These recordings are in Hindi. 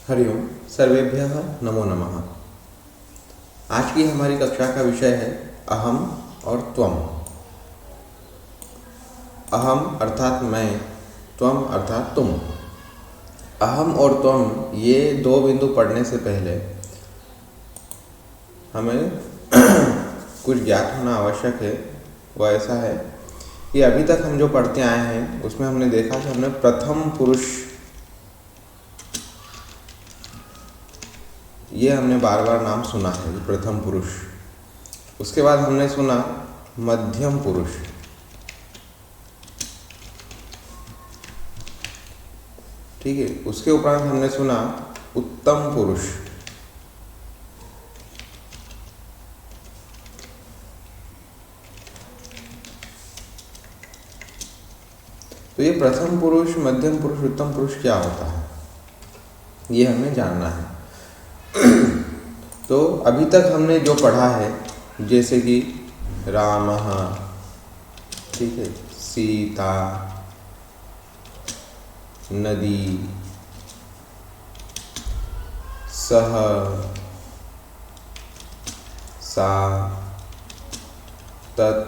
हरिओम सर्वेभ्यः नमो नमः। आज की हमारी कक्षा का विषय है अहम और त्वम। अहम अर्थात मैं, त्वम अर्थात तुम। अहम और त्वम ये दो बिंदु पढ़ने से पहले हमें कुछ ज्ञात होना आवश्यक है। वह ऐसा है कि अभी तक हम जो पढ़ते आए हैं उसमें हमने देखा कि हमने प्रथम पुरुष ये हमने बार बार नाम सुना है, प्रथम पुरुष। उसके बाद हमने सुना मध्यम पुरुष, ठीक है। उसके उपरांत हमने सुना उत्तम पुरुष, तो ये प्रथम पुरुष, मध्यम पुरुष, उत्तम पुरुष क्या होता है ये हमें जानना है। तो अभी तक हमने जो पढ़ा है, जैसे कि रामः, ठीक है, सीता, नदी, सह, सा, तत्,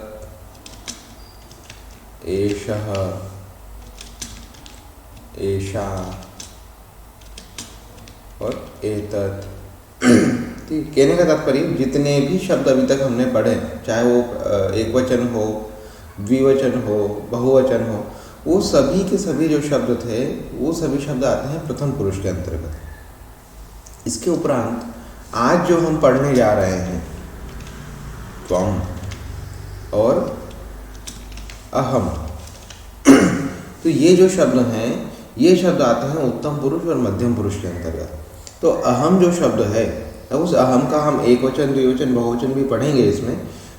एषः, एषा और एतत्। ठीक, कहने का तात्पर्य जितने भी शब्द अभी तक हमने पढ़े, चाहे वो एक वचन हो, द्विवचन हो, बहुवचन हो, वो सभी के सभी जो शब्द थे वो सभी शब्द आते हैं प्रथम पुरुष के अंतर्गत। इसके उपरांत आज जो हम पढ़ने जा रहे हैं त्वम और अहम, तो ये जो शब्द हैं ये शब्द आते हैं उत्तम पुरुष और मध्यम पुरुष के अंतर्गत। तो अहम जो शब्द है, अब उस अहम का हम एक वचन, द्विवचन, बहुवचन भी पढ़ेंगे इसमें।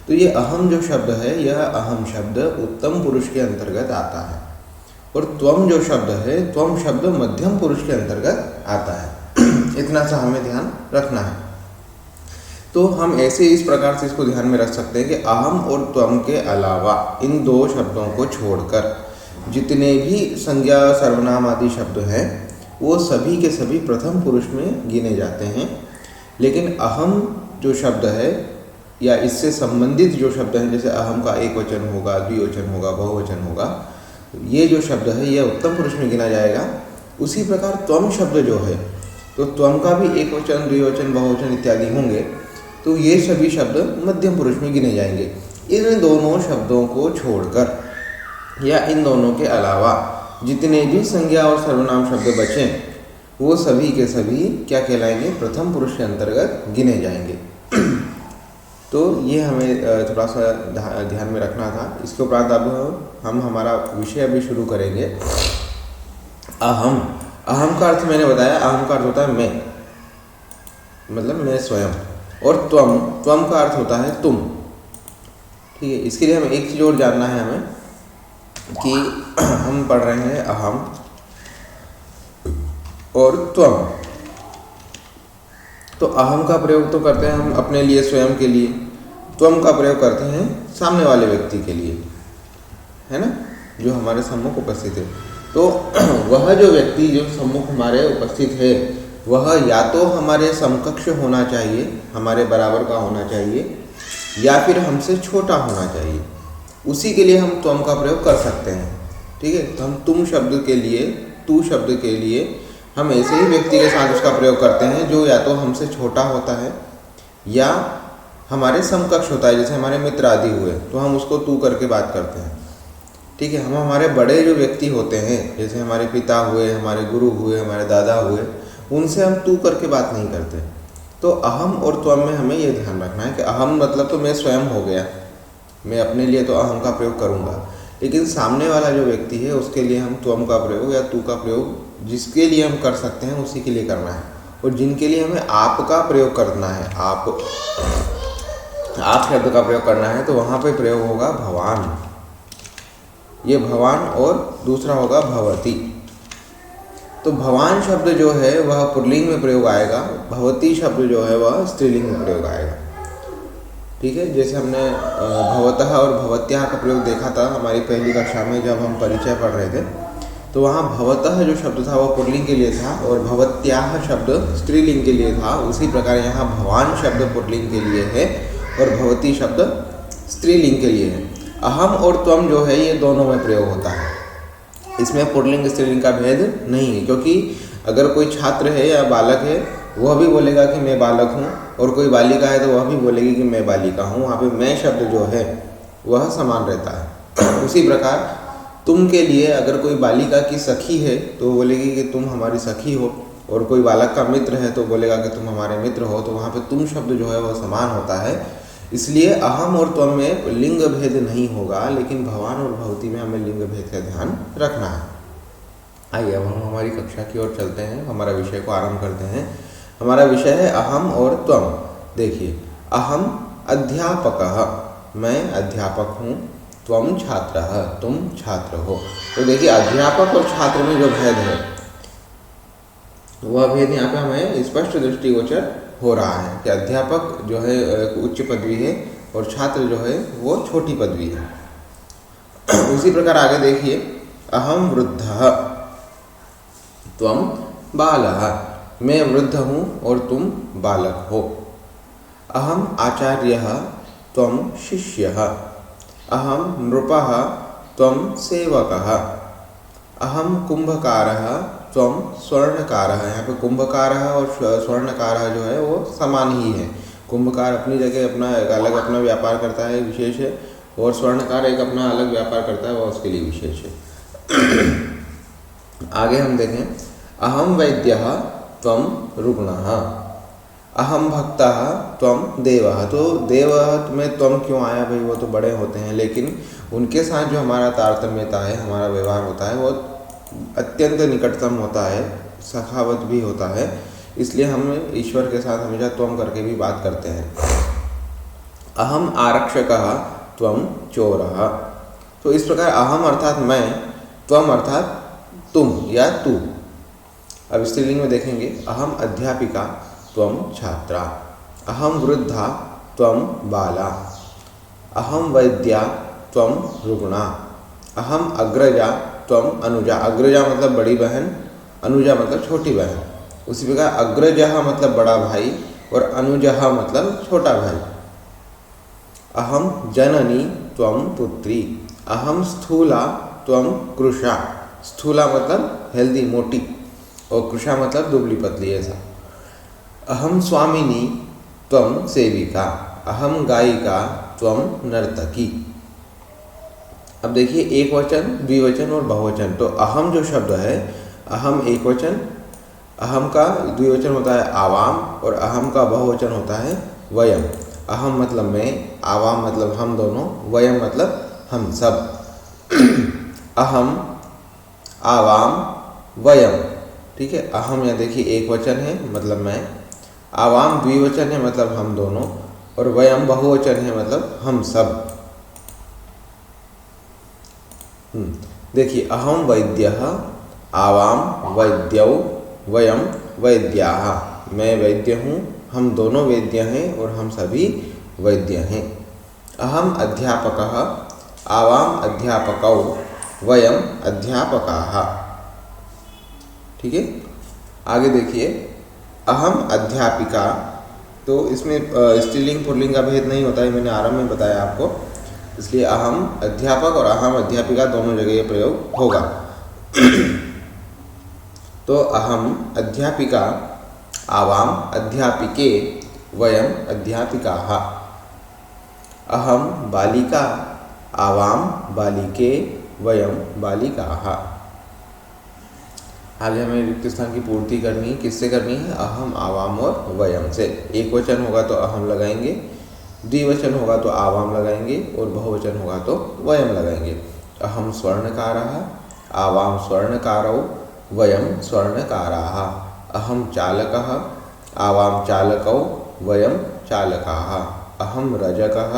तो ये अहम जो शब्द है, यह अहम शब्द उत्तम पुरुष के अंतर्गत आता है, और त्वम जो शब्द है, त्वम शब्द मध्यम पुरुष के अंतर्गत आता है। इतना सा हमें ध्यान रखना है। तो हम ऐसे इस प्रकार से इसको ध्यान में रख सकते हैं कि अहम और त्वम के अलावा इन दो शब्दों को छोड़कर जितने भी संज्ञा, सर्वनाम आदि शब्द हैं वो सभी के सभी प्रथम पुरुष में गिने जाते हैं। लेकिन अहम जो शब्द है या इससे संबंधित जो शब्द हैं, जैसे अहम का एक वचन होगा, द्विवचन होगा, बहुवचन होगा, ये जो शब्द है यह उत्तम पुरुष में गिना जाएगा। उसी प्रकार त्वम शब्द जो है, तो त्वम का भी एक वचन, द्विवचन, बहुवचन इत्यादि होंगे, तो ये सभी शब्द मध्यम पुरुष में गिने जाएंगे। इन दोनों शब्दों को छोड़कर या इन दोनों के अलावा जितने भी संज्ञा और सर्वनाम शब्द बचें वो सभी के सभी क्या कहलाएंगे, प्रथम पुरुष के अंतर्गत गिने जाएंगे। तो ये हमें थोड़ा सा ध्यान में रखना था। इसके उपरांत अब हम हमारा विषय अभी शुरू करेंगे। अहम, अहम का अर्थ मैंने बताया, अहम का अर्थ होता है मैं, मतलब मैं स्वयं। और त्वम, त्वम का अर्थ होता है तुम, ठीक है। इसके लिए हमें एक चीज़ और जानना है हमें कि हम पढ़ रहे हैं अहम और त्वम। तो अहम का प्रयोग तो करते हैं हम अपने लिए, स्वयं के लिए। त्वम का प्रयोग करते हैं सामने वाले व्यक्ति के लिए, है ना, जो हमारे सम्मुख उपस्थित है। तो वह जो व्यक्ति जो सम्मुख हमारे उपस्थित है वह या तो हमारे समकक्ष होना चाहिए, हमारे बराबर का होना चाहिए, या फिर हमसे छोटा होना चाहिए। उसी के लिए हम त्वम का प्रयोग कर सकते हैं, ठीक है। तो हम तुम शब्द के लिए, तू शब्द के लिए हम ऐसे ही व्यक्ति के साथ उसका प्रयोग करते हैं जो या तो हमसे छोटा होता है या हमारे समकक्ष होता है। जैसे हमारे मित्र आदि हुए तो हम उसको तू करके बात करते हैं, ठीक है। हम हमारे बड़े जो व्यक्ति होते हैं, जैसे हमारे पिता हुए, हमारे गुरु हुए, हमारे दादा हुए, उनसे हम तू करके बात नहीं करते। तो अहम और त्वम में हमें यह ध्यान रखना है कि अहम मतलब तो मैं स्वयं हो गया, मैं अपने लिए तो अहम का प्रयोग करूँगा, लेकिन सामने वाला जो व्यक्ति है उसके लिए हम त्वम का प्रयोग या तू का प्रयोग जिसके लिए हम कर सकते हैं उसी के लिए करना है। और जिनके लिए हमें आप का प्रयोग करना है, आप शब्द का प्रयोग करना है, तो वहाँ पे प्रयोग होगा भवान, ये भवान, और दूसरा होगा भवती। तो भवान शब्द जो है वह पुल्लिंग में प्रयोग आएगा, भवती शब्द जो है वह स्त्रीलिंग में प्रयोग आएगा, ठीक है। जैसे हमने भवतः और भवत्याः का प्रयोग देखा था हमारी पहली कक्षा में जब हम परिचय पढ़ रहे थे। तो वहाँ भवतः जो शब्द था वह पुल्लिंग के लिए था और भवत्याः शब्द स्त्रीलिंग के लिए था। उसी प्रकार यहाँ भवान शब्द पुल्लिंग के लिए है और भवती शब्द स्त्रीलिंग के लिए है। अहम और त्वम जो है ये दोनों में प्रयोग होता है, इसमें पुल्लिंग स्त्रीलिंग का भेद नहीं है। क्योंकि अगर कोई छात्र है या बालक है वह भी बोलेगा कि मैं बालक हूँ, और कोई बालिका है तो वह भी बोलेगी कि मैं बालिका हूँ। वहाँ पे मैं शब्द जो है वह समान रहता है। उसी प्रकार तुम के लिए अगर कोई बालिका की सखी है तो बोलेगी कि तुम हमारी सखी हो, और कोई बालक का मित्र है तो बोलेगा कि तुम हमारे मित्र हो। तो वहाँ पे तुम शब्द जो है वह समान होता है। इसलिए अहम और त्वम में लिंग भेद नहीं होगा, लेकिन भवान और भवती में हमें लिंग भेद का ध्यान रखना है। आइए अब हम हमारी कक्षा की ओर चलते हैं, हमारा विषय को आरंभ करते हैं। हमारा विषय है अहम और त्वम। देखिए, अहम अध्यापकः, मैं अध्यापक हूँ, त्वम छात्रः, तुम छात्र हो। तो देखिए अध्यापक और छात्र में जो भेद है वह भेद यहाँ पे हमें स्पष्ट दृष्टिगोचर हो रहा है कि अध्यापक जो है उच्च पदवी है और छात्र जो है वो छोटी पदवी है। उसी प्रकार आगे देखिए, अहम वृद्धः त्वम बालः, मैं वृद्ध हूँ और तुम बालक हो। अहम आचार्यः त्वम शिष्यः, अहम नृपः त्वम सेवकः, अहम कुंभकारः त्वम स्वर्णकारः। यहाँ पे कुंभकारः और स्वर्णकारः जो है वो समान ही है। कुंभकार अपनी जगह अपना एक अलग अपना व्यापार करता है, विशेष है, और स्वर्णकार एक अपना अलग व्यापार करता है, वह उसके लिए विशेष है। आगे हम देखें, अहम वैद्यः त्वम रुग्णः, अहम भक्तः त्वम देवः। तो देवः में त्वम क्यों आया भाई, वो तो बड़े होते हैं, लेकिन उनके साथ जो हमारा तारतम्यता है, हमारा व्यवहार होता है वो अत्यंत निकटतम होता है, सखावत भी होता है। इसलिए हम ईश्वर के साथ हमेशा त्वम करके भी बात करते हैं। अहम आरक्षकः त्वम चोरः। तो इस प्रकार अहम अर्थात मैं, त्वम अर्थात तुम या तू। अब स्त्रीलिंग में देखेंगे, अहम अध्यापिका त्वम छात्रा, अहम वृद्धा त्वम बाला, अहम वैद्या त्वम रुग्णा, अहम अग्रजा त्वम अनुजा। अग्रजा मतलब बड़ी बहन, अनुजा मतलब छोटी बहन। उसी प्रकार अग्रजः मतलब बड़ा भाई और अनुजः मतलब छोटा भाई। अहम जननी त्वम पुत्री, अहम स्थूला त्वम कृशा। स्थूला मतलब हेल्दी मोटी और कृशा मतलब दुबली पतली, ऐसा। अहम स्वामिनी त्वम सेविका, अहम गायिका त्वम नर्तकी। अब देखिए एक वचन, द्विवचन और बहुवचन। तो अहम जो शब्द है, अहम एक वचन, अहम का द्विवचन होता है आवाम और अहम का बहुवचन होता है वयम। अहम मतलब मैं, आवाम मतलब हम दोनों, वयम मतलब हम सब। अहम, आवाम, वयम, ठीक है। अहम यहाँ देखिए एक वचन है मतलब मैं, आवाम द्विवचन है मतलब हम दोनों, और वयम बहुवचन है मतलब हम सब। देखिए, अहम वैद्यः, आवाम वैद्यौ, वयम वैद्याः। मैं वैद्य हूँ, हम दोनों वैद्य हैं और हम सभी वैद्य हैं। अहम अध्यापकः, आवाम अध्यापकौ, वयम अध्यापकाः। ठीक है। आगे देखिए, अहम अध्यापिका। तो इसमें स्त्रीलिंग पुल्लिंग का भेद नहीं होता है, मैंने आरंभ में बताया आपको। इसलिए अहम अध्यापक और अहम अध्यापिका दोनों जगह ये प्रयोग होगा। तो अहम अध्यापिका, आवाम अध्यापिके, वयम अध्यापिकाः। अहम बालिका, आवाम बालिके, वयम बालिकाः। आगे हमें रिक्त स्थान की पूर्ति करनी है, किससे करनी है? अहम, आवाम और वयम से। एक वचन होगा तो अहम लगाएंगे, द्विवचन होगा तो आवाम लगाएंगे और बहुवचन होगा तो वयम लगाएंगे। अहम स्वर्णकारः, आवाम स्वर्णकारौ, वयम स्वर्णकाराः। अहम चालकः, आवाम चालकौ, वयम चालकाः। अहम रजकः,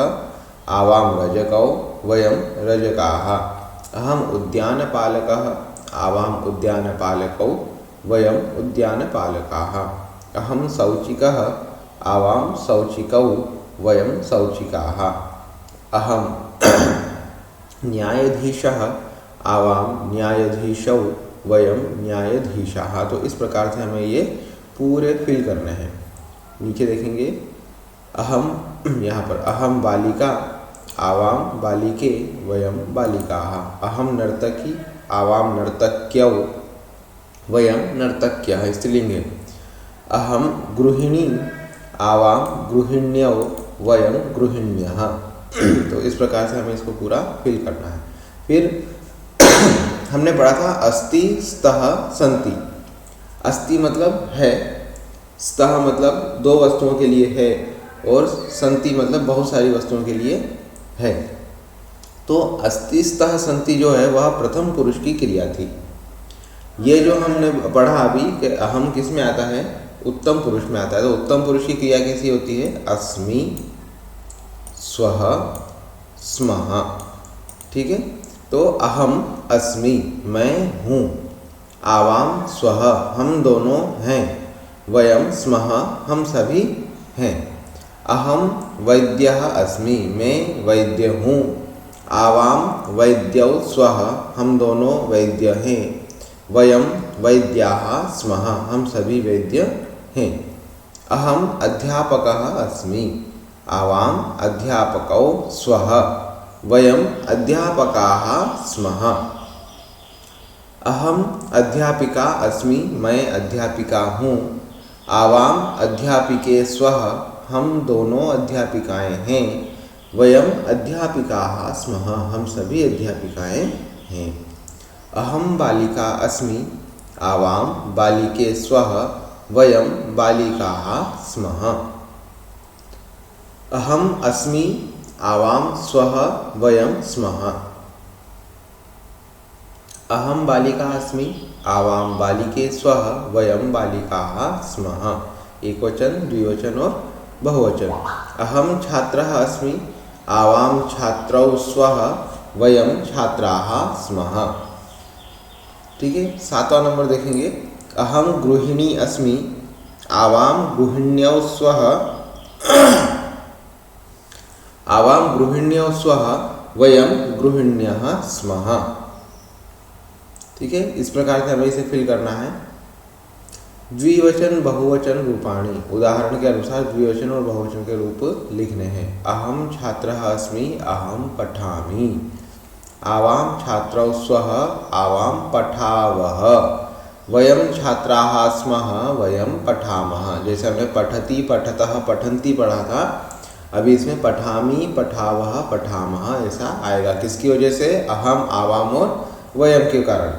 आवाम रजकौ, वयम रजकाः। अहम उद्यानपालकः, आवाम उद्यानपालकौ, वयम उद्यानपालकाः। अहम शौचिकः, आवाम शौचिकौ, वयम शौचिकाः। अहम न्यायाधीशः, आवाम न्यायाधीशौ वयम न्यायाधीशाः। तो इस प्रकार से हमें ये पूरे फिल करने हैं। नीचे देखेंगे अहम, यहाँ पर अहम बालिका आवाम बालिके वयम बालिकाः। अहम नर्तकी आवाम नर्तक्यौ वयम नर्तक्यः, स्त्रीलिंग है। अहम गृहिणी आवाम गृहिण्यौ वयम गृहिण्यः। तो इस प्रकार से हमें इसको पूरा फिल करना है। फिर हमने पढ़ा था अस्ति स्तः सन्ति। अस्ति मतलब है, स्तः मतलब दो वस्तुओं के लिए है, और सन्ति मतलब बहुत सारी वस्तुओं के लिए है। तो अस्ति स्तः सन्ति जो है वह प्रथम पुरुष की क्रिया थी। ये जो हमने पढ़ा अभी कि अहम किस में आता है, उत्तम पुरुष में आता है। तो उत्तम पुरुष की क्रिया कैसी होती है, अस्मि स्वः स्मः। ठीक है, तो अहम अस्मि मैं हूँ, आवाम स्वः हम दोनों हैं, वयम स्मः हम सभी हैं। अहम वैद्यः अस्मि मैं वैद्य हूँ, आवाम वैद्यौ स्वः हम दोनों वैद्य हैं, वयम वैद्याः स्मः हम सभी वैद्य हैं। अहम अध्यापकः अस्मि, आवाम अध्यापकौ स्वः वयम अध्यापकाः स्मः। अहम अध्यापिका अस्मि मैं अध्यापिका हूँ, आवाम अध्यापिके स्वः हम दोनों अध्यापिकाएं हैं, वयम अध्यापिकाः स्मः हम सभी अध्यापिकाएं हैं। अहम बालिका अस्मि, आवाम बालिके स्वः वयम बालिकाः स्मः। अहम अस्मि आवाम स्वः वयम स्मः। अहम बालिका अस्मि आवाम बालिके स्वः वयम बालिकाः स्मः। एकवचन द्विवचन और बहुवचन। अहम छात्रः अस्मि आवाम छात्रौ स्वः वयम छात्राः स्मः। ठीक है, 7वां नंबर देखेंगे। अहम गृहिणी अस्मि आवाम गृहिण्यौ स्वः आवाम गृहिण्यौ स्वः वयम गृहिण्यः स्मः। ठीक है, इस प्रकार से हमें इसे फिल करना है। द्विवचन बहुवचन रूपाणि, उदाहरण के अनुसार द्विवचन और बहुवचन के रूप लिखने हैं। अहम छात्रः अस्मि अहम पठामि, आवाम छात्रौ स्वः आवाम पठावः, वयम छात्राः स्मः वयम पठामः। जैसे हमने पठति पठतः पठन्ति पढ़ा था, अभी इसमें पठामि पठावः पठामः ऐसा आएगा। किसकी वजह से, अहम आवाम और वयम के कारण।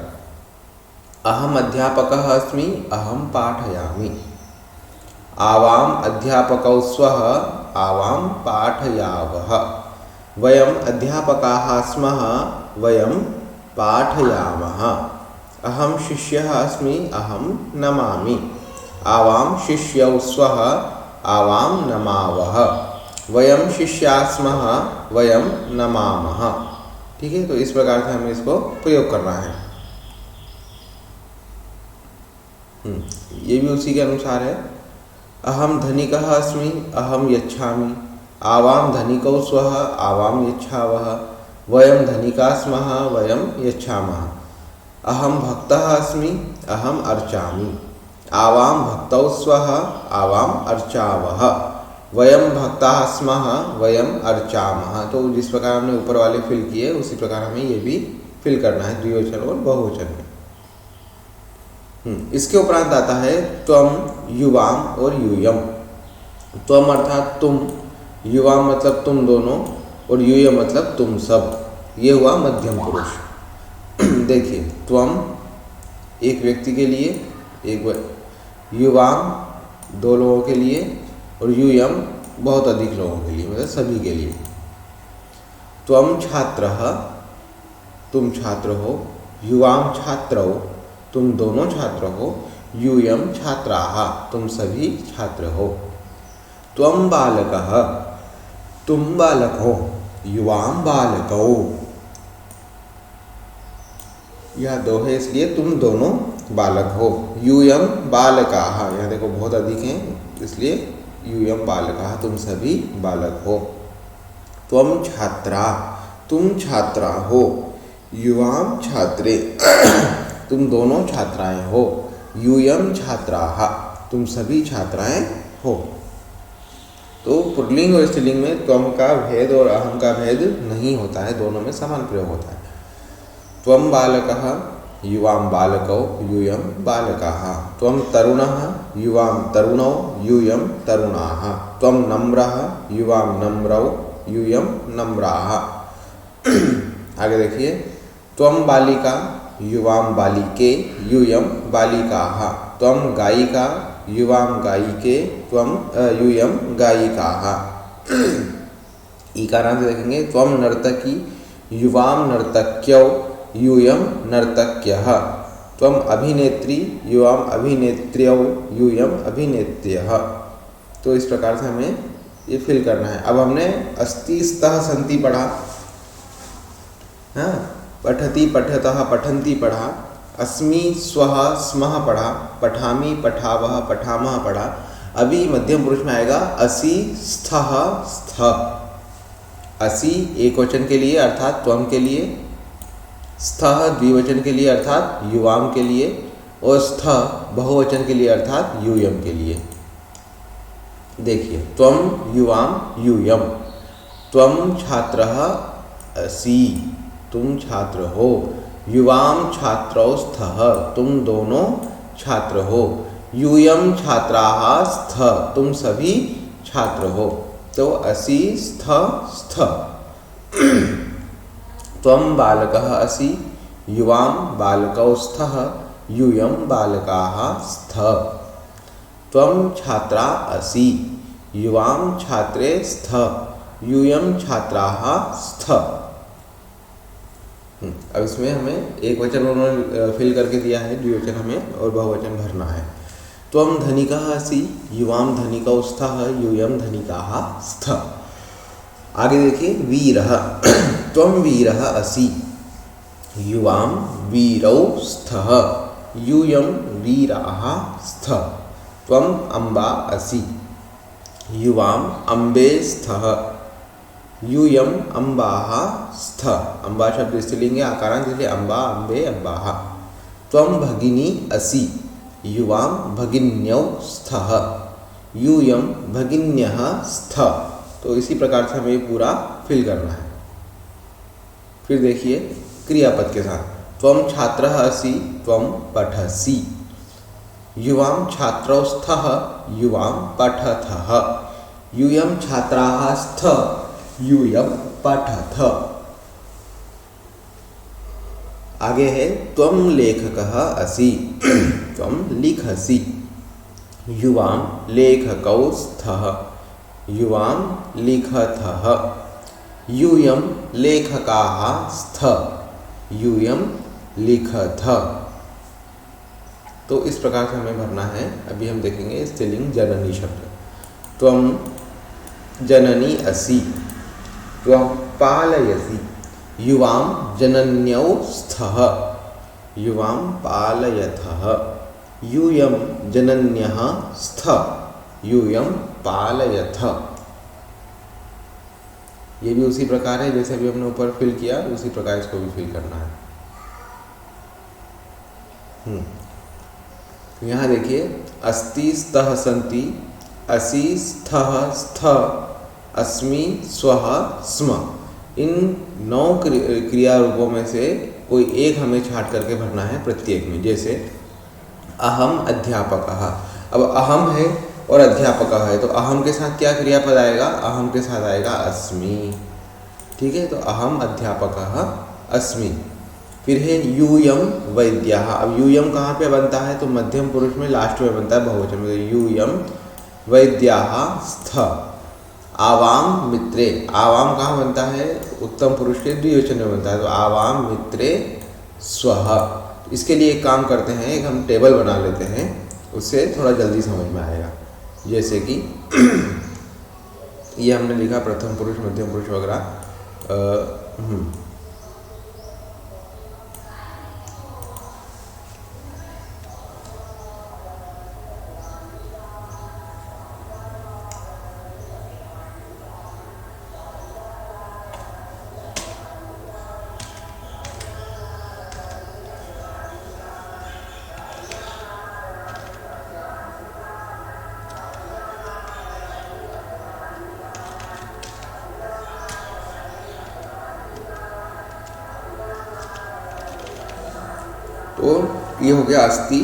अहम अध्यापकः अस्मि अहम पाठयामि, आवाम अध्यापकौ स्वः आवाम पाठयावः, वयम अध्यापकाः स्मः वयम पाठयामः। अहम शिष्यः अस्मि अहम नमामि, आवाम शिष्यौ स्वः आवाम नमावः, वयम शिष्याः स्मः वयम नमामः। ठीक है, तो इस प्रकार से हमें इसको प्रयोग करना है। ये भी उसी के अनुसार है। अहम धनिकः अस्मि अहम यच्छामि, आवाम धनिकौ स्वः आवाम यच्छावः, वयम धनिका स्मः वयम यच्छामः। अहम भक्तः अस्मि अहम अर्चामि, आवाम भक्तौ स्वः आवाम अर्चावः, वयम भक्ताः स्मः वयम अर्चामः। तो जिस प्रकार हमने ऊपर वाले फिल किए उसी प्रकार हमें ये भी फिल करना है द्विवचन और बहुवचन में। इसके उपरांत आता है त्वम युवाम और यूयम। त्वम अर्थात तुम, युवाम मतलब तुम दोनों, और यूयम मतलब तुम सब। ये हुआ मध्यम पुरुष। देखिए, त्वम एक व्यक्ति के लिए, एक युवाम दो लोगों के लिए, और यूयम बहुत अधिक लोगों के लिए, मतलब सभी के लिए। त्वम छात्रः तुम छात्र हो, युवाम छात्रौ तुम दोनों छात्र हो, यूयम छात्राः तुम सभी छात्र हो। त्वम बालकः तुम बालक हो, युवाम बालकौ। यह दो है इसलिए तुम दोनों बालक हो। यूयम बालकाः, यहाँ देखो बहुत अधिक हैं इसलिए यूयम बालकाः तुम सभी बालक हो। त्वम छात्रा तुम छात्रा हो, युवाम छात्रे तुम दोनों छात्राएं हो, यूयम छात्राः तुम सभी छात्राएं हो। तो पुल्लिंग और स्त्रीलिंग में त्वम का भेद और अहम का भेद नहीं होता है, दोनों में समान प्रयोग होता है। त्वम बालकः युवाम बालकौ यूयम बालकाः, त्वम तरुणः युवाम तरुणौ यूयम तरुणाः, त्वम नम्रः युवाम नम्रौ यूयम नम्राः। आगे देखिए, त्वम बालिका युवाम बालिके यूयम बालिकाः, त्वम गायिका युवाम गायिके त्वम यूयम गायिकाः। ईकारांत से देखेंगे, त्वम नर्तकी युवाम नर्तक्यौ यूयम नर्तक्यः, त्वम अभिनेत्री युवाम अभिनेत्र्यौ यूयम अभिनेत्र्यः। तो इस प्रकार से हमें ये फिल करना है। अब हमने अस्ति स्तः सन्ति पढ़ा, हाँ, पठति पठतः पठन्ति पढ़ा, अस्मि स्वः स्मः पढ़ा, पठामि पठावः पठामः पढ़ा। अभी मध्यम पुरुष में आएगा असि स्थः स्थ। असि एक वचन के लिए अर्थात त्वम के लिए, स्थः द्विवचन के लिए अर्थात युवाम के लिए, और स्थ बहुवचन के लिए अर्थात यूयम के लिए। देखिए, त्वम युवाम यूयम, त्वम छात्रः असि तुम छात्र हो, युवाम छात्रौ स्थः तुम दोनों छात्र हो, यूयम छात्राः स्थ तुम सभी छात्र हो। तो असि स्थ स्थ। त्वम बालकः असि युवाम बालकौ स्थः यूयम बालकाः स्थ, त्वम छात्रा असि युवाम छात्रे स्थ यूयम छात्राः स्थ। अब इसमें हमें एक वचन उन्होंने फिल करके दिया है, द्विवचन हमें और बहुवचन भरना है। त्वम धनिकः असि युवाम धनिकौ स्थः यूयम धनिकाः स्थ। आगे देखिए, वीरः त्वम वीरः असि युवाम वीरौ स्थः यूयम वीराः स्थ, त्वम अम्बा असि युवाम अम्बे स्थः यूयम अम्बाः स्थ। अम्बा शब्द स्त्रीलिंग है, आकारांत इसलिए अम्बा अम्बे अम्बाः। त्वम भगिनी असि युवाम भगिन्यौ स्थः यूयम भगिन्यः स्थ। तो इसी प्रकार से हमें पूरा फिल करना है। फिर देखिए क्रियापद के साथ, त्वम छात्रः असि त्वम पठसि युवाम छात्रौ स्थः युवाम पठथः यूयम छात्राः स्थ यूयम पठथ। आगे है, त्वम लेखकः असि त्वम लिखसि युवाम लेखकौ स्थः युवाम लिखथः यूयम लेखकाः स्थ यूयम लिखथ। तो इस प्रकार से हमें भरना है। अभी हम देखेंगे स्त्रीलिंग जननी शब्द। त्वम जननी असि त्वं पालयसि युवाम जनन्यौ स्थः युवाम पालयथः यूयम जनन्यः स्थ यूयम पालयथ। ये भी उसी प्रकार है जैसे अभी हमने ऊपर फिल किया, उसी प्रकार इसको भी फिल करना है। यहाँ देखिए, अस्ति स्तः सन्ति असि स्थः स्थ अस्मि स्वः स्म। इन 9 क्रिया रूपों में से कोई एक हमें छांट करके भरना है प्रत्येक में। जैसे अहम अध्यापकः, अब अहम है और अध्यापकः है, तो अहम के साथ क्या क्रियापद आएगा? अहम के साथ आएगा अस्मि। ठीक है, तो अहम अध्यापकः अस्मि। फिर है यूयम वैद्यः। अब यूयम कहाँ पे बनता है? तो मध्यम पुरुष में लास्ट में बनता है बहुवचन में। यूयम वैद्याः स्थ। आवाम मित्रे, आवाम कहाँ बनता है? उत्तम पुरुष के द्विवचन में बनता है, तो आवाम मित्रे स्वः। इसके लिए एक काम करते हैं, एक हम टेबल बना लेते हैं, उससे थोड़ा जल्दी समझ में आएगा। जैसे कि ये हमने लिखा प्रथम पुरुष, मध्यम पुरुष वगैरह। और ये हो गया अस्ति,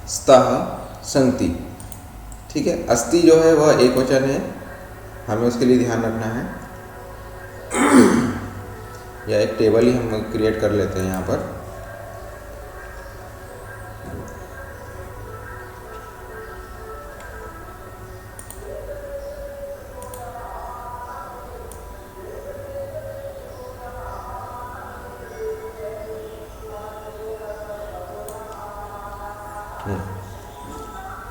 स्तः, सन्ति। ठीक है, अस्ति जो है वह एक वचन है, हमें उसके लिए ध्यान रखना है। या एक टेबल ही हम क्रिएट कर लेते हैं यहाँ पर।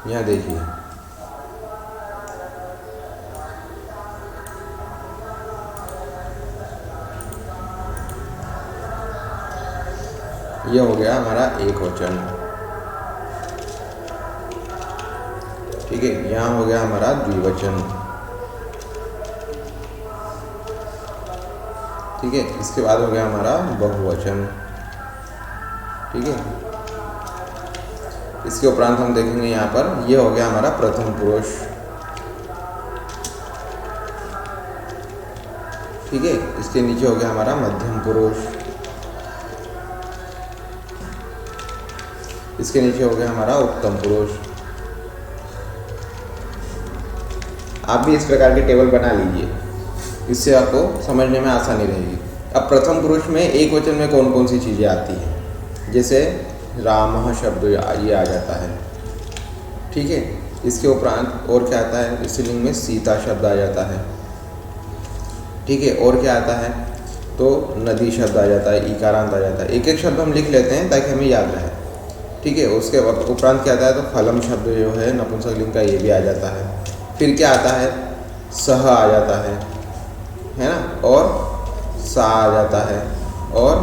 यहाँ देखिए, ये हो गया हमारा एक वचन। ठीक है, यहाँ हो गया हमारा द्विवचन। ठीक है, इसके बाद हो गया हमारा बहुवचन। ठीक है, इसके उपरांत हम देखेंगे यहाँ पर, ये हो गया हमारा प्रथम पुरुष। ठीक है, इसके नीचे हो गया हमारा मध्यम पुरुष। इसके नीचे हो गया हमारा उत्तम पुरुष। आप भी इस प्रकार के टेबल बना लीजिए, इससे आपको समझने में आसानी रहेगी। अब प्रथम पुरुष में एक वचन में कौन कौन सी चीज़ें आती हैं, जैसे रामः शब्द ये आ जाता है। ठीक है, इसके उपरांत और क्या आता है, स्त्रीलिंग में सीता शब्द आ जाता है। ठीक है, और क्या आता है, तो नदी शब्द आ जाता है, ईकारांत आ जाता है। एक एक शब्द हम लिख लेते हैं ताकि हमें याद रहे। ठीक है, उसके उपरांत क्या आता है, तो फलम शब्द जो है नपुंसकलिंग का, ये भी आ जाता है। फिर क्या आता है, सह आ जाता है ना, और सा आ जाता है, और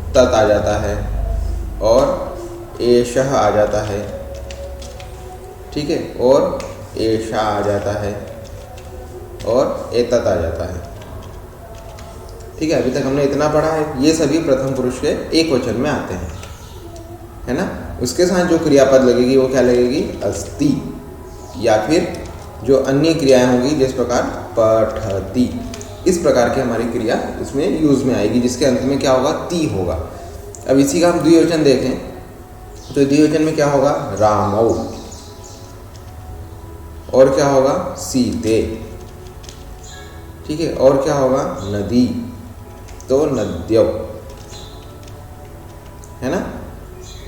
तत् आ जाता है, और एषः आ जाता है। ठीक है, और एषा आ जाता है, और एतत् आ जाता है। ठीक है, अभी तक हमने इतना पढ़ा है। ये सभी प्रथम पुरुष के एक वचन में आते हैं, है ना। उसके साथ जो क्रियापद लगेगी वो क्या लगेगी, अस्ति, या फिर जो अन्य क्रियाएं होंगी जिस प्रकार पठति, इस प्रकार की हमारी क्रिया इसमें यूज में आएगी, जिसके अंत में क्या होगा, ति होगा। अब इसी का हम द्विवचन देखें तो द्विवचन में क्या होगा, रामौ, और क्या होगा, सीते। ठीक है, और क्या होगा, नदी, तो नद्यौ, है ना।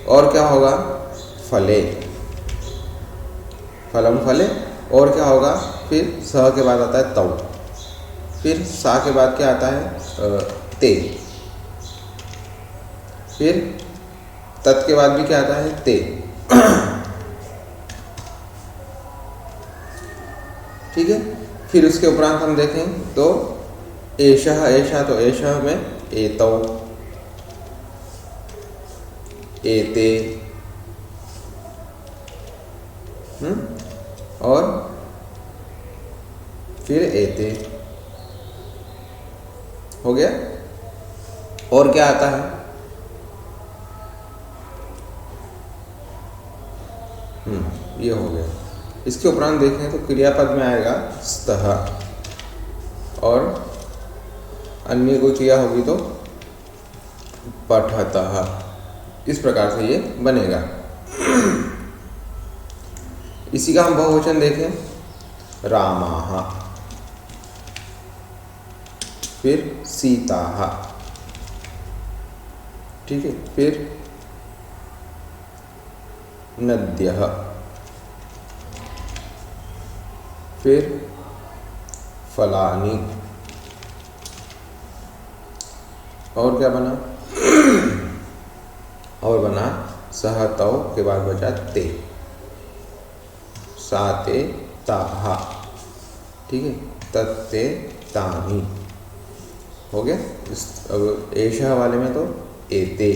और क्या होगा, फले, फलम फले। और क्या होगा, फिर स के बाद आता है तौ, फिर सा के बाद क्या आता है, ते, फिर तत् के बाद भी क्या आता है, ते। ठीक है, फिर उसके उपरांत हम देखें तो एषः, एषा, तो एषः में एतौ, एते, और फिर एते, हो गया। और क्या आता है, ये हो गया। इसके उपरांत देखें तो क्रियापद में आएगा स्तः, और अन्य कोई क्रिया होगी तो पठतः। इस प्रकार से ये बनेगा। इसी का हम बहुवचन देखें, रामाः, फिर सीताः। ठीक है, फिर नद्यः, फिर फलानि, और क्या बना, और बना सह तौ के बाद बचा ते, साते ताहा। ठीक है, तत्ते तानि, हो गया। अब एषः वाले में तो एते,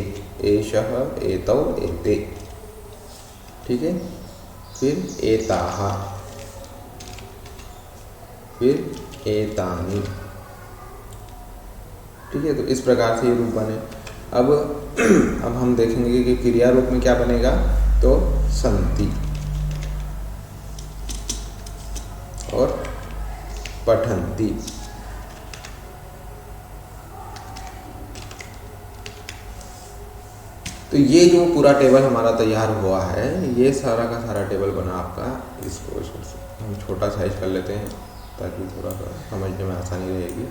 एषः, एतौ, एते। ठीक है, फिर एताः, फिर एतानि। ठीक है, तो इस प्रकार से ये रूप बने। अब हम देखेंगे कि क्रिया रूप में क्या बनेगा, तो सन्ति, और पठन्ति। तो ये जो पूरा टेबल हमारा तैयार हुआ है, ये सारा का सारा टेबल बना आपका। इसको हम छोटा साइज कर लेते हैं ताकि थोड़ा सा समझने में आसानी रहेगी।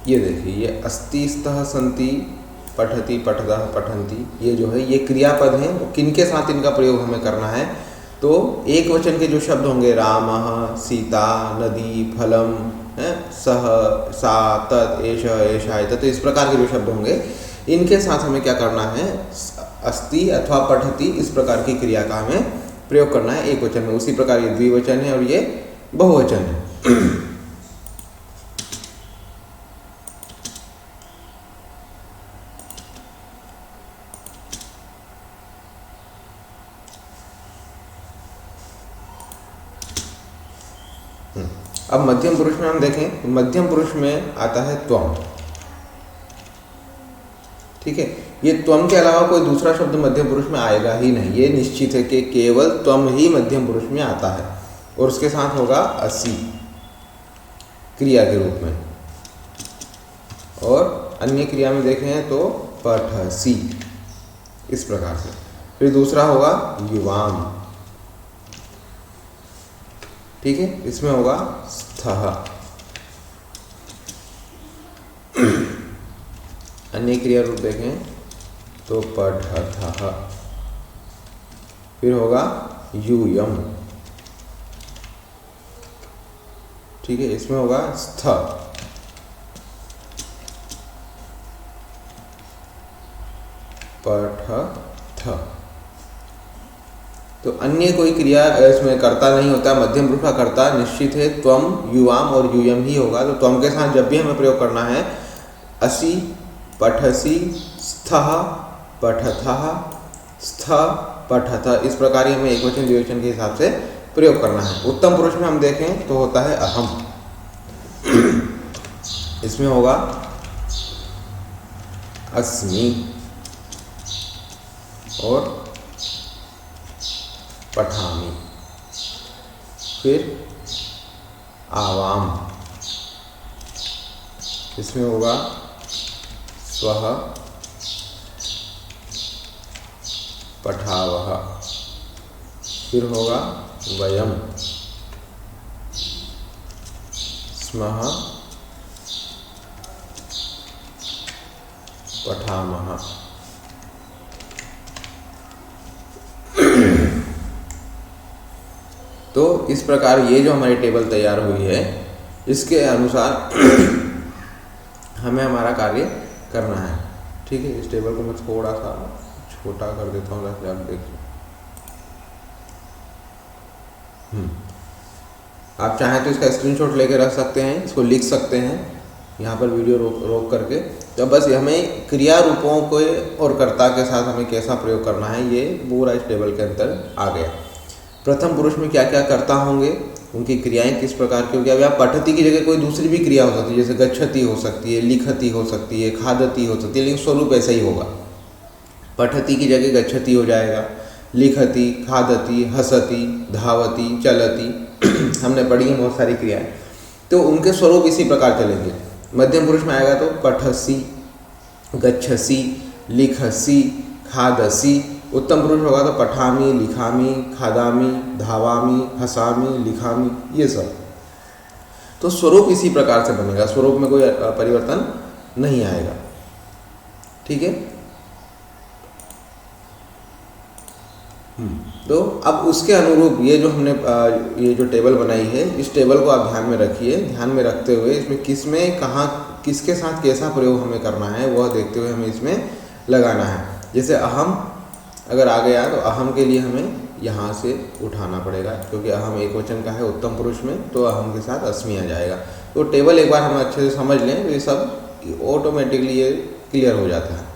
ये देखिए, ये अस्ति स्तः संति पठति पठदः पठन्ति, ये जो है ये क्रियापद हैं। वो किनके साथ इनका प्रयोग हमें करना है, तो एक वचन के जो शब्द होंगे, रामः, सीता, नदी, फलम, सह, सा, तत्, एषः, एषा, एतत्, तो इस प्रकार के जो शब्द होंगे इनके साथ हमें क्या करना है, अस्ति अथवा पठति इस प्रकार की क्रिया का हमें प्रयोग करना है एक वचन में। उसी प्रकार ये द्विवचन है और ये बहुवचन है। अब मध्यम पुरुष में हम देखें तो मध्यम पुरुष में आता है त्वम। ठीक है, ये त्वम के अलावा कोई दूसरा शब्द मध्यम पुरुष में आएगा ही नहीं, ये निश्चित है कि केवल त्वम ही मध्यम पुरुष में आता है और उसके साथ होगा असि क्रिया के रूप में। और अन्य क्रिया में देखें तो पठसि इस प्रकार से। फिर दूसरा होगा युवाम, ठीक है, इसमें होगा स्थः। अन्य क्रिया रूप देखें तो पठथः। फिर होगा यूयम, ठीक है, इसमें होगा स्थ। पठथ। तो अन्य कोई क्रिया इसमें कर्ता नहीं होता, मध्यम पुरुष का कर्ता निश्चित है त्वम, युवाम और यूयम ही होगा। तो त्वम के साथ जब भी हमें प्रयोग करना है असि, पठसि, स्थः, पठथः, स्थ, पठथ, इस प्रकार ही हमें एक वचन द्विवचन के हिसाब से प्रयोग करना है। उत्तम पुरुष में हम देखें तो होता है अहम, इसमें होगा अस्मि और पठामि। फिर आवाम, इसमें होगा स्वः, पठावः। फिर होगा वयम, स्मः, पठामः। तो इस प्रकार ये जो हमारी टेबल तैयार हुई है, इसके अनुसार हमें हमारा कार्य करना है। ठीक है, इस टेबल को मैं थोड़ा सा छोटा कर देता हूँ ताकि आप देख लो। आप चाहें तो इसका स्क्रीनशॉट लेके रख सकते हैं, इसको लिख सकते हैं यहाँ पर वीडियो रोक करके। तो बस हमें क्रिया रूपों को और कर्ता के साथ हमें कैसा प्रयोग करना है, ये पूरा इस टेबल के अंदर आ गया। प्रथम पुरुष में क्या क्या कर्ता होंगे, उनकी क्रियाएं किस प्रकार की होगी। अब यहाँ पठति की जगह कोई दूसरी भी क्रिया हो सकती है, जैसे गच्छति हो सकती है, लिखति हो सकती है, खादति हो सकती है, लेकिन स्वरूप ऐसा ही होगा। पठति की जगह गच्छति हो जाएगा, लिखति, खादति, हसति, धावति, चलति हमने पढ़ी है बहुत सारी क्रियाएं, तो उनके स्वरूप इसी प्रकार चलेंगे। मध्यम पुरुष में आएगा तो पठसि, गच्छसि, लिखसि, खादसि। उत्तम पुरुष होगा तो पठामि, लिखामि, खादामि, धावामि, हसामि, लिखामि, ये सब। तो स्वरूप इसी प्रकार से बनेगा, स्वरूप में कोई परिवर्तन नहीं आएगा। ठीक है, तो अब उसके अनुरूप ये जो हमने ये जो टेबल बनाई है, इस टेबल को आप ध्यान में रखिए। ध्यान में रखते हुए इसमें किसमें कहाँ किसके साथ कैसा प्रयोग हमें करना है वह देखते हुए हमें इसमें लगाना है। जैसे अहम अगर आ गया तो अहम के लिए हमें यहाँ से उठाना पड़ेगा, क्योंकि अहम एक वचन का है उत्तम पुरुष में, तो अहम के साथ अस्मि आ जाएगा। तो टेबल एक बार हम अच्छे से समझ लें तो ये सब ऑटोमेटिकली ये क्लियर हो जाता है।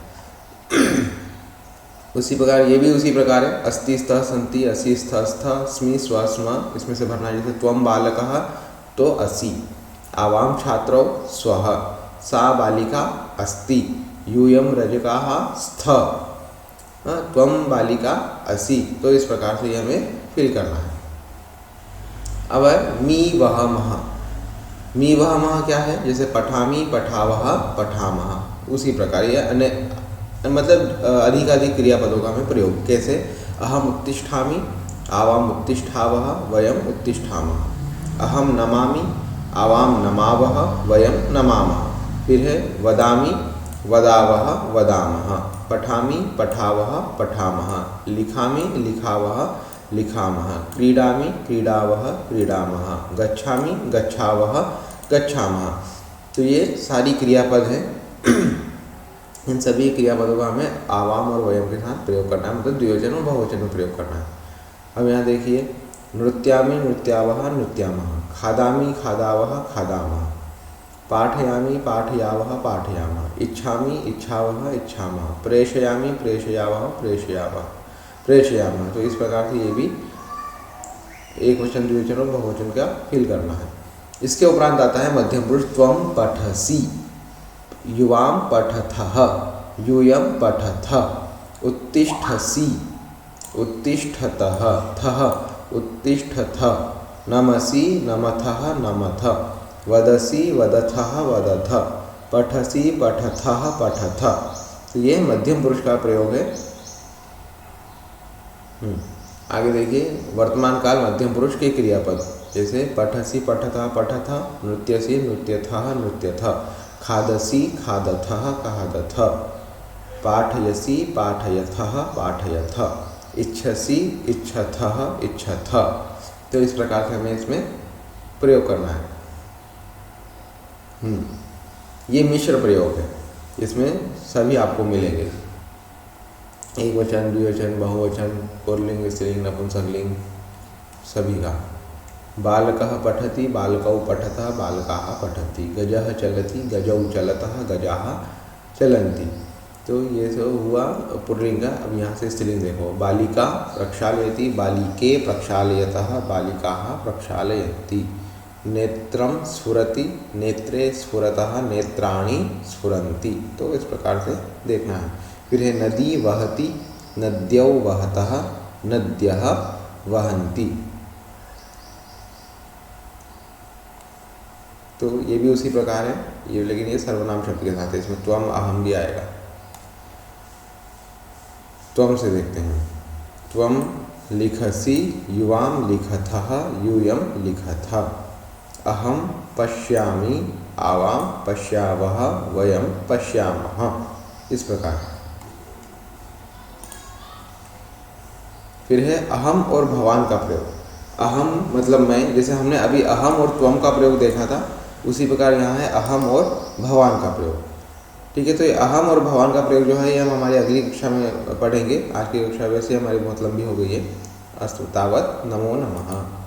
उसी प्रकार ये भी उसी प्रकार है, अस्ति स्तः संति, असि स्तः स्थः, स्मि स्व स्म, इसमें से भरना। जैसे त्वम बालकः तो असि, आवाम छात्रौ स्वः, सा बालिका अस्ति, यूयम रजकाः स्थः, त्वम बालिका असि। तो इस प्रकार से ये हमें फिल करना है। अब है मी वह मह। मी वह मह क्या है? जैसे पठामी पठावह पठामह, उसी प्रकार ये अन्य मतलब अधिकाधिक क्रियापदों का हमें प्रयोग। कैसे? अहम उत्तिष्ठामि आवाम उत्तिष्ठावह वयम उत्तिष्ठामः। अहम नमामि आवाम नमावह वयम नमामः। फिर है वदामि वदावह वदामः। पठामि पठावह पठामः। लिखामि लिखावह लिखामः। क्रीडामि क्रीडावह क्रीडामः। गच्छामि गच्छावह गच्छामः। तो ये सारी क्रियापद हैं। इन सभी क्रियापदों का हमें आवाम और वयम के साथ प्रयोग करना है, मतलब द्विवचन और बहुवचन में प्रयोग करना है। अब यहाँ देखिए, नृत्यामि नृत्यावह नृत्यामः। खादामि खादावह खादामः। पाठयामि पाठयावह पाठयामः। इच्छामि इच्छावह इच्छामः। प्रेषयामि प्रेषयावह प्रेषयामः। तो इस प्रकार से ये भी एक वचन द्विवचन और बहुवचन का फिल करना है। इसके उपरांत आता है मध्यम पुरुष। त्वम पठसि युवाम पठथः यूयम पठथ। उत्तिष्ठसि उत्तिष्ठतः थः उत्तिष्ठथ। नमसि नमथः नमथ। वदसि वदथः वदथ। पठसि पठथः पठथ। तो ये मध्यम पुरुष का प्रयोग है। आगे देखिए, वर्तमान काल मध्यम पुरुष के क्रियापद, जैसे पठसि पठथः पठथ, नृत्यसि नृत्यथः नृत्यथ, खादसि खादथः खादथ, पाठयसि पाठयथः पाठयथ, इच्छसि इच्छथः इच्छथ। तो इस प्रकार से हमें इसमें प्रयोग करना है। ये मिश्र प्रयोग है, इसमें सभी आपको मिलेंगे, एक वचन द्विवचन बहुवचन पुल्लिंग स्त्रीलिंग नपुंसकलिंग सभी का। बालकः पठति बालकौ पठतः बालकाः पठन्ति। गजः चलति गजौ चलतः गजाः चलन्ति। तो ये सब हुआ पुल्लिंग का। अब यहाँ से स्त्रीलिंग देखो, बालिका प्रक्षालयति बालिके प्रक्षालयतः बालिकाः प्रक्षालयन्ति। नेत्रं स्फुरति नेत्रे स्फुरतः नेत्राणि स्फुरन्ति। तो इस प्रकार से देखना है। फिर है नदी वहति नद्यौ वहतः नद्यः वहन्ति। तो ये भी उसी प्रकार है ये, लेकिन ये सर्वनाम शब्द के साथ है। इसमें त्वम अहम भी आएगा। त्वम से देखते हैं। त्वम लिखसि युवाम लिखथः यूयम लिखथ। अहम पश्यामि आवाम पश्यावह वयम पश्यामः। इस प्रकार। फिर है अहम और भवान का प्रयोग। अहम मतलब मैं, जैसे हमने अभी अहम और त्वम का प्रयोग देखा था, उसी प्रकार यहाँ है अहम और भवान का प्रयोग। ठीक है, तो ये अहम और भवान का प्रयोग जो है ये हम हमारी अगली कक्षा में पढ़ेंगे। आज की कक्षा वैसे हमारी बहुत लंबी हो गई है। अस्तु तावत्, नमो नमः।